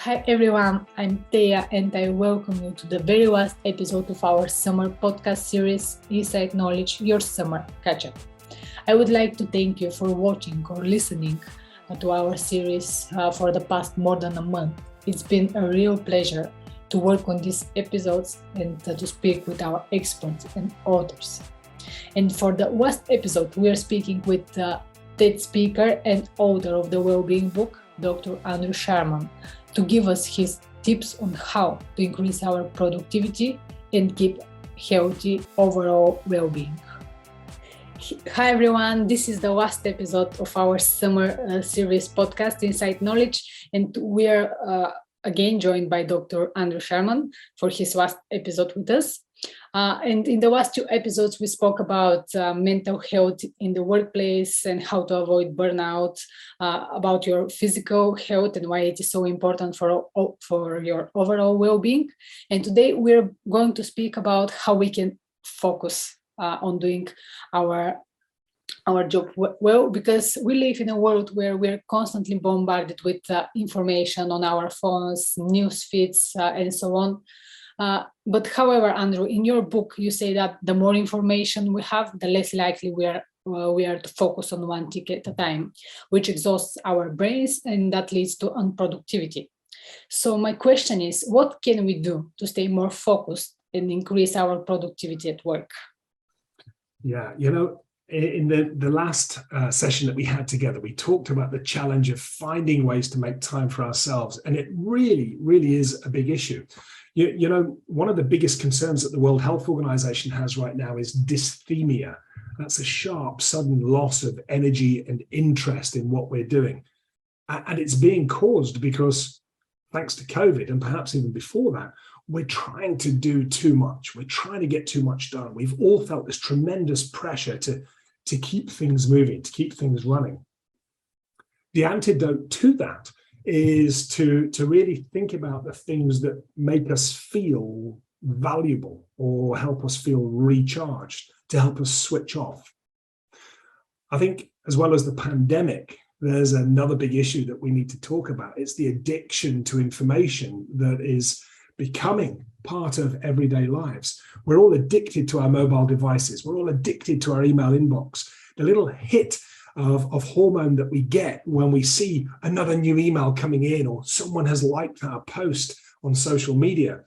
Hi everyone, I'm Thea and I welcome you to the very last episode of our summer podcast series, Inside Knowledge, Your Summer Catch-up. I would like to thank you for watching or listening to our series for the past more than a month. It's been a real pleasure to work on these episodes and to speak with our experts and authors. And for the last episode, we are speaking with TED speaker and author of the Wellbeing Book, Dr. Andrew Sharman, to give us his tips on how to increase our productivity and keep healthy overall well-being. Hi everyone, this is the last episode of our summer series podcast, Inside Knowledge, and we are again joined by Dr. Andrew Sharman for his last episode with us. And in the last two episodes, we spoke about mental health in the workplace and how to avoid burnout, about your physical health and why it is so important for your overall well-being. And today we're going to speak about how we can focus on doing our job well, because we live in a world where we're constantly bombarded with information on our phones, news feeds, and so on. But however, Andrew, in your book, you say that the more information we have, the less likely we are to focus on one tick at a time, which exhausts our brains and that leads to unproductivity. So my question is, what can we do to stay more focused and increase our productivity at work? Yeah, in the last session that we had together, we talked about the challenge of finding ways to make time for ourselves. And it really, really is a big issue. One of the biggest concerns that the World Health Organization has right now is dysthemia. That's a sharp, sudden loss of energy and interest in what we're doing. And it's being caused because, thanks to COVID, and perhaps even before that, we're trying to do too much. We're trying to get too much done. We've all felt this tremendous pressure to keep things moving, to keep things running. The antidote to that is to really think about the things that make us feel valuable or help us feel recharged, to help us switch off. I think as well as the pandemic, there's another big issue that we need to talk about. It's the addiction to information that is becoming part of everyday lives. We're all addicted to our mobile devices. We're all addicted to our email inbox. The little hit of hormone that we get when we see another new email coming in or someone has liked our post on social media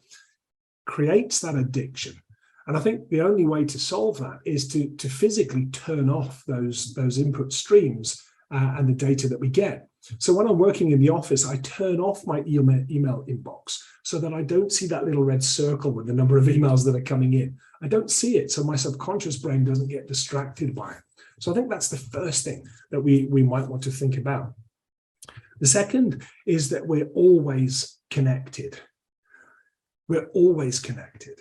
creates that addiction. And I think the only way to solve that is to physically turn off those input streams and the data that we get. So when I'm working in the office, I turn off my email inbox so that I don't see that little red circle with the number of emails that are coming in. I don't see it, so my subconscious brain doesn't get distracted by it. So I think that's the first thing that we might want to think about. The second is that we're always connected. We're always connected.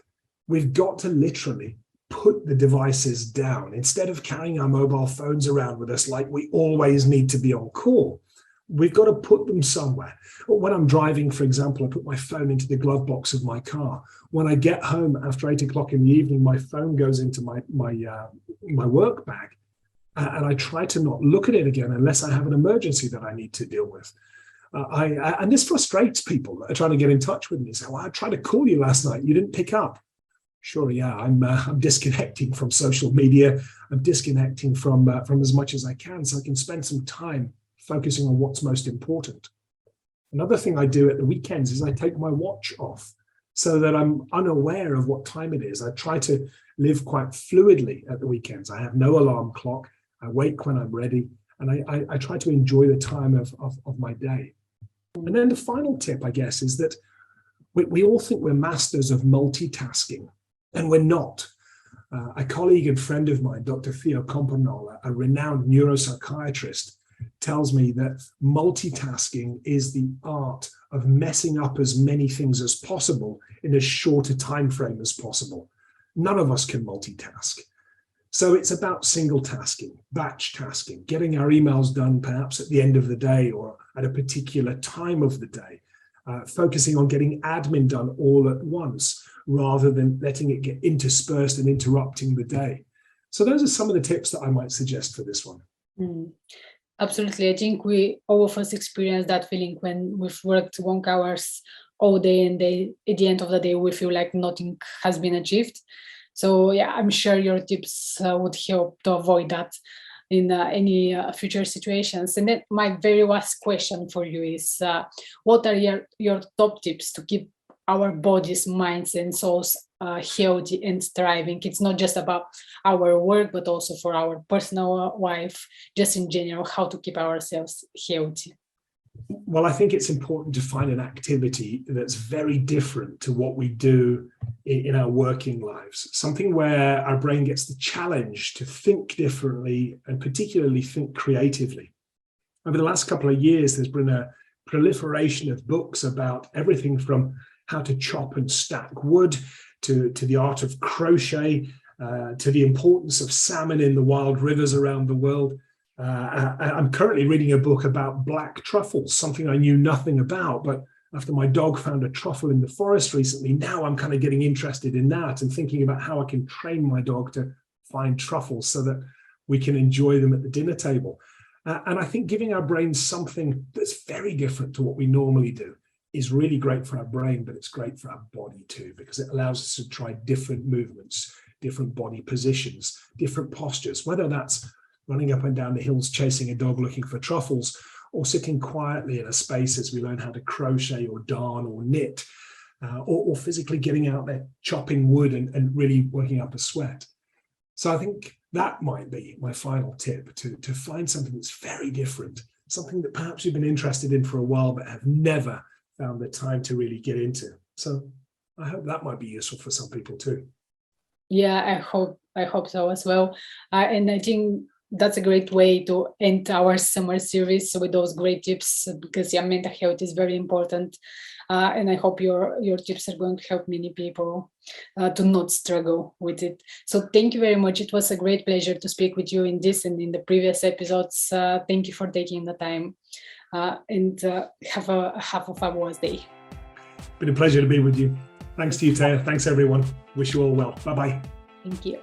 We've got to literally put the devices down. Instead of carrying our mobile phones around with us like we always need to be on call, we've got to put them somewhere. When I'm driving, for example, I put my phone into the glove box of my car. When I get home after 8 o'clock in the evening, my phone goes into my work bag. And I try to not look at it again unless I have an emergency that I need to deal with. And this frustrates people that are trying to get in touch with me. Say, well, I tried to call you last night. You didn't pick up. Sure, yeah, I'm disconnecting from social media. I'm disconnecting from as much as I can so I can spend some time focusing on what's most important. Another thing I do at the weekends is I take my watch off so that I'm unaware of what time it is. I try to live quite fluidly at the weekends. I have no alarm clock. I wake when I'm ready, and I try to enjoy the time of my day. And then the final tip, I guess, is that we all think we're masters of multitasking, and we're not. A colleague and friend of mine, Dr. Theo Companol, a renowned neuropsychiatrist, tells me that multitasking is the art of messing up as many things as possible in as short a time frame as possible. None of us can multitask. So it's about single tasking, batch tasking, getting our emails done perhaps at the end of the day or at a particular time of the day, focusing on getting admin done all at once rather than letting it get interspersed and interrupting the day. So those are some of the tips that I might suggest for this one. Absolutely. I think we all of us experience that feeling when we've worked long hours all day and at the end of the day, we feel like nothing has been achieved. So yeah, I'm sure your tips would help to avoid that in any future situations. And then my very last question for you is, what are your top tips to keep our bodies, minds, and souls healthy and thriving? It's not just about our work, but also for our personal life, just in general, how to keep ourselves healthy. Well, I think it's important to find an activity that's very different to what we do in our working lives, something where our brain gets the challenge to think differently and particularly think creatively. Over the last couple of years, there's been a proliferation of books about everything from how to chop and stack wood to the art of crochet, to the importance of salmon in the wild rivers around the world. I'm currently reading a book about black truffles, something I knew nothing about, but after my dog found a truffle in the forest recently, now I'm kind of getting interested in that and thinking about how I can train my dog to find truffles so that we can enjoy them at the dinner table. And I think giving our brains something that's very different to what we normally do is really great for our brain, but it's great for our body too, because it allows us to try different movements, different body positions, different postures, whether that's running up and down the hills chasing a dog looking for truffles, or sitting quietly in a space as we learn how to crochet or darn or knit, or physically getting out there chopping wood and really working up a sweat. So I think that might be my final tip, to find something that's very different, something that perhaps you've been interested in for a while but have never found the time to really get into. So I hope that might be useful for some people too. Yeah, I hope so as well. And I think that's a great way to end our summer series with those great tips, because mental health is very important. And I hope your tips are going to help many people to not struggle with it. So thank you very much. It was a great pleasure to speak with you in this and in the previous episodes. Thank you for taking the time, and have a fabulous day. Been a pleasure to be with you. Thanks to you, Taya. Thanks, everyone. Wish you all well. Bye-bye. Thank you.